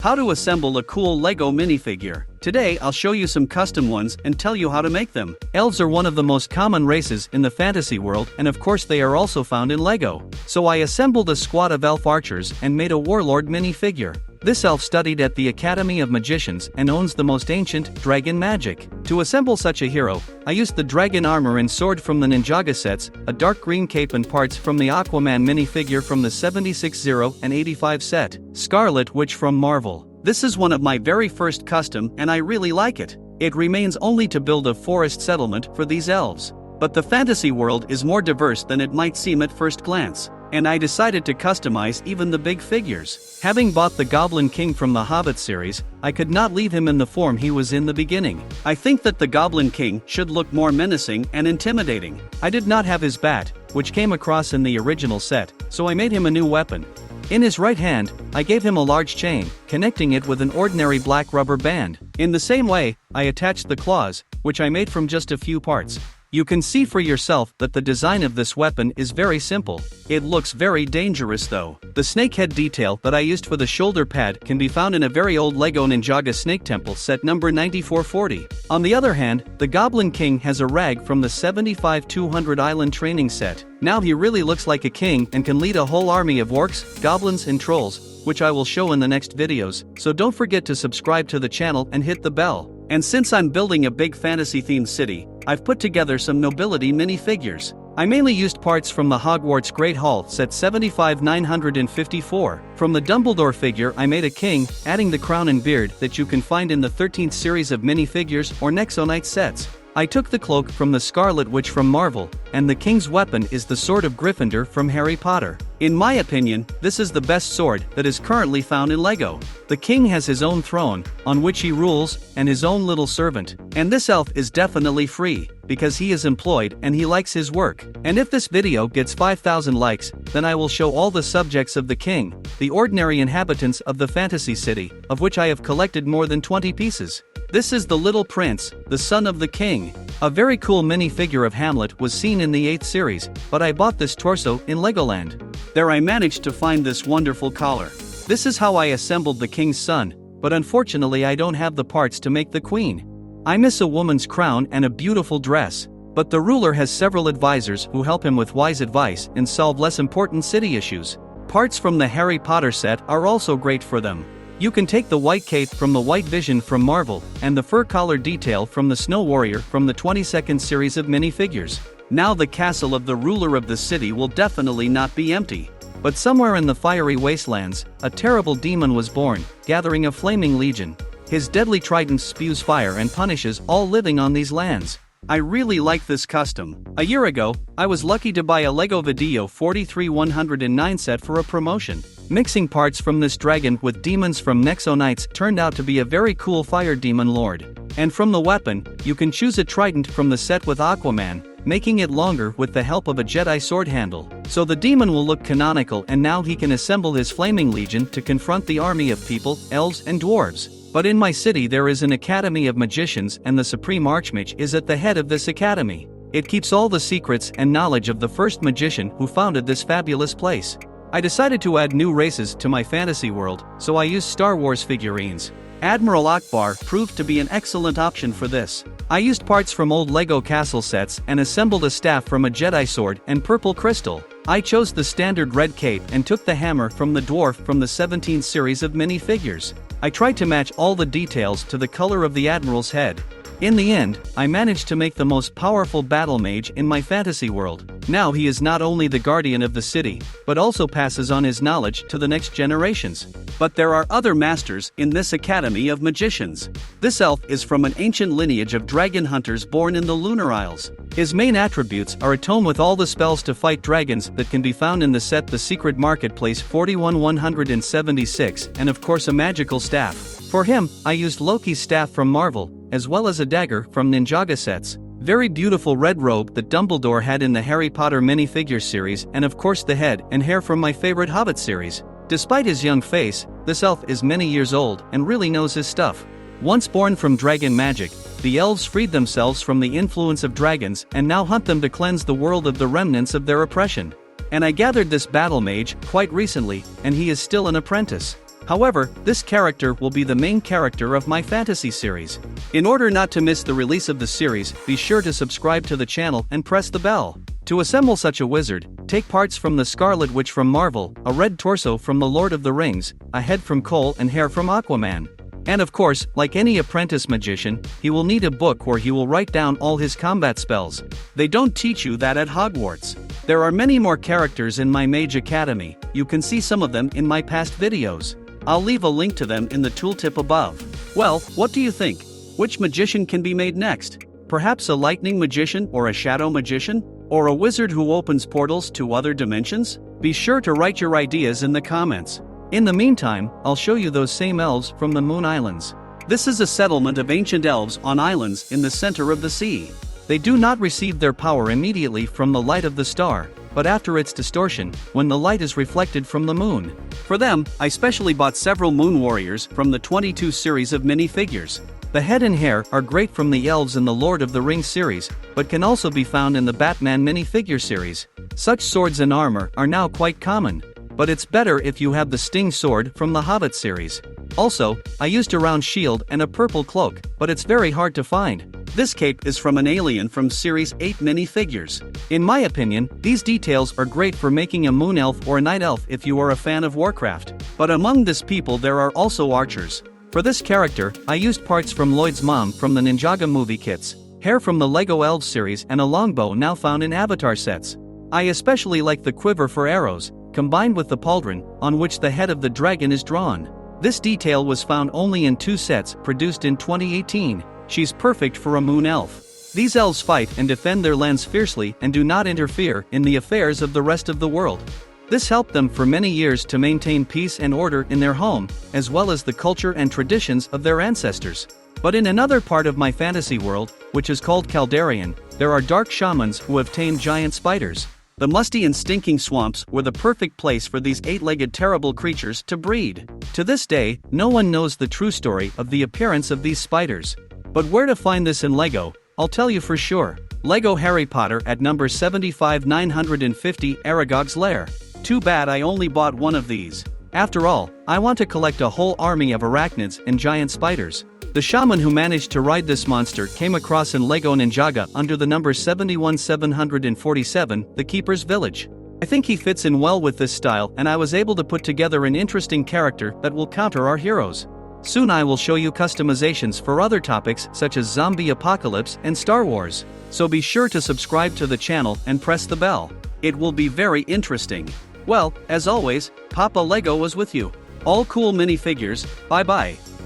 How to assemble a cool LEGO minifigure. Today I'll show you some custom ones and tell you how to make them. Elves are one of the most common races in the fantasy world, and of course they are also found in LEGO. So I assembled a squad of elf archers and made a warlord minifigure. This elf studied at the Academy of Magicians and owns the most ancient dragon magic. To assemble such a hero, I used the dragon armor and sword from the Ninjaga sets, a dark green cape and parts from the Aquaman minifigure from the 76-0 and 85 set, Scarlet Witch from Marvel. This is one of my very first custom and I really like it. It remains only to build a forest settlement for these elves. But the fantasy world is more diverse than it might seem at first glance, and I decided to customize even the big figures. Having bought the Goblin King from the Hobbit series, I could not leave him in the form he was in the beginning. I think that the Goblin King should look more menacing and intimidating. I did not have his bat, which came across in the original set, so I made him a new weapon. In his right hand, I gave him a large chain, connecting it with an ordinary black rubber band. In the same way, I attached the claws, which I made from just a few parts. You can see for yourself that the design of this weapon is very simple. It looks very dangerous though. The snake head detail that I used for the shoulder pad can be found in a very old LEGO Ninjaga Snake Temple set number 9440. On the other hand, the Goblin King has a rag from the 75-200 Island training set. Now he really looks like a king and can lead a whole army of orcs, goblins and trolls, which I will show in the next videos, so don't forget to subscribe to the channel and hit the bell. And since I'm building a big fantasy-themed city, I've put together some nobility minifigures. I mainly used parts from the Hogwarts Great Hall set 75-954. From the Dumbledore figure I made a king, adding the crown and beard that you can find in the 13th series of minifigures or Nexo Knight sets. I took the cloak from the Scarlet Witch from Marvel, and the king's weapon is the Sword of Gryffindor from Harry Potter. In my opinion, this is the best sword that is currently found in LEGO. The king has his own throne, on which he rules, and his own little servant. And this elf is definitely free, because he is employed and he likes his work. And if this video gets 5,000 likes, then I will show all the subjects of the king, the ordinary inhabitants of the fantasy city, of which I have collected more than 20 pieces. This is the Little Prince, the son of the king. A very cool minifigure of Hamlet was seen in the 8th series, but I bought this torso in Legoland. There I managed to find this wonderful collar. This is how I assembled the king's son, but unfortunately I don't have the parts to make the queen. I miss a woman's crown and a beautiful dress, but the ruler has several advisors who help him with wise advice and solve less important city issues. Parts from the Harry Potter set are also great for them. You can take the white cape from the White Vision from Marvel, and the fur collar detail from the Snow Warrior from the 22nd series of minifigures. Now the castle of the ruler of the city will definitely not be empty. But somewhere in the fiery wastelands, a terrible demon was born, gathering a flaming legion. His deadly trident spews fire and punishes all living on these lands. I really like this custom. A year ago, I was lucky to buy a LEGO Video 43-109 set for a promotion. Mixing parts from this dragon with demons from Nexo Knights turned out to be a very cool fire demon lord. And from the weapon, you can choose a trident from the set with Aquaman, making it longer with the help of a Jedi sword handle. So the demon will look canonical, and now he can assemble his flaming legion to confront the army of people, elves and dwarves. But in my city there is an Academy of Magicians, and the Supreme Archmage is at the head of this academy. It keeps all the secrets and knowledge of the first magician who founded this fabulous place. I decided to add new races to my fantasy world, so I used Star Wars figurines. Admiral Ackbar proved to be an excellent option for this. I used parts from old LEGO castle sets and assembled a staff from a Jedi sword and purple crystal. I chose the standard red cape and took the hammer from the dwarf from the 17th series of minifigures. I tried to match all the details to the color of the Admiral's head. In the end, I managed to make the most powerful battle mage in my fantasy world. Now he is not only the guardian of the city, but also passes on his knowledge to the next generations. But there are other masters in this Academy of Magicians. This elf is from an ancient lineage of dragon hunters born in the Lunar Isles. His main attributes are a tome with all the spells to fight dragons that can be found in the set The Secret Marketplace 41-176, and of course a magical staff. For him, I used Loki's staff from Marvel, as well as a dagger from Ninjaga sets. Very beautiful red robe that Dumbledore had in the Harry Potter minifigure series, and of course the head and hair from my favorite Hobbit series. Despite his young face, this elf is many years old and really knows his stuff. Once born from dragon magic, the elves freed themselves from the influence of dragons and now hunt them to cleanse the world of the remnants of their oppression. And I gathered this battle mage quite recently, and he is still an apprentice. However, this character will be the main character of my fantasy series. In order not to miss the release of the series, be sure to subscribe to the channel and press the bell. To assemble such a wizard, take parts from the Scarlet Witch from Marvel, a red torso from The Lord of the Rings, a head from Cole and hair from Aquaman. And of course, like any apprentice magician, he will need a book where he will write down all his combat spells. They don't teach you that at Hogwarts. There are many more characters in my Mage Academy, you can see some of them in my past videos. I'll leave a link to them in the tooltip above. Well, what do you think? Which magician can be made next? Perhaps a lightning magician or a shadow magician? Or a wizard who opens portals to other dimensions? Be sure to write your ideas in the comments. In the meantime, I'll show you those same elves from the Moon Islands. This is a settlement of ancient elves on islands in the center of the sea. They do not receive their power immediately from the light of the star, but after its distortion, when the light is reflected from the moon. For them, I specially bought several moon warriors from the 22 series of minifigures. The head and hair are great from the elves in the Lord of the Rings series, but can also be found in the Batman minifigure series. Such swords and armor are now quite common, but it's better if you have the Sting sword from the Hobbit series. Also, I used a round shield and a purple cloak, but it's very hard to find. This cape is from an alien from Series 8 minifigures. In my opinion, these details are great for making a moon elf or a night elf if you are a fan of Warcraft. But among this people there are also archers. For this character, I used parts from Lloyd's mom from the Ninjaga movie kits, hair from the Lego Elves series and a longbow now found in Avatar sets. I especially like the quiver for arrows, combined with the pauldron, on which the head of the dragon is drawn. This detail was found only in 2 sets produced in 2018. She's perfect for a moon elf. These elves fight and defend their lands fiercely and do not interfere in the affairs of the rest of the world. This helped them for many years to maintain peace and order in their home, as well as the culture and traditions of their ancestors. But in another part of my fantasy world, which is called Caldarian, there are dark shamans who have tamed giant spiders. The musty and stinking swamps were the perfect place for these 8-legged terrible creatures to breed. To this day, no one knows the true story of the appearance of these spiders. But where to find this in LEGO, I'll tell you for sure. LEGO Harry Potter at number 75950 Aragog's Lair. Too bad I only bought one of these. After all, I want to collect a whole army of arachnids and giant spiders. The shaman who managed to ride this monster came across in LEGO Ninjaga under the number 71747, The Keeper's Village. I think he fits in well with this style and I was able to put together an interesting character that will counter our heroes. Soon I will show you customizations for other topics such as zombie apocalypse and Star Wars. So be sure to subscribe to the channel and press the bell. It will be very interesting. Well, as always, Papa Lego was with you. All cool minifigures, bye bye.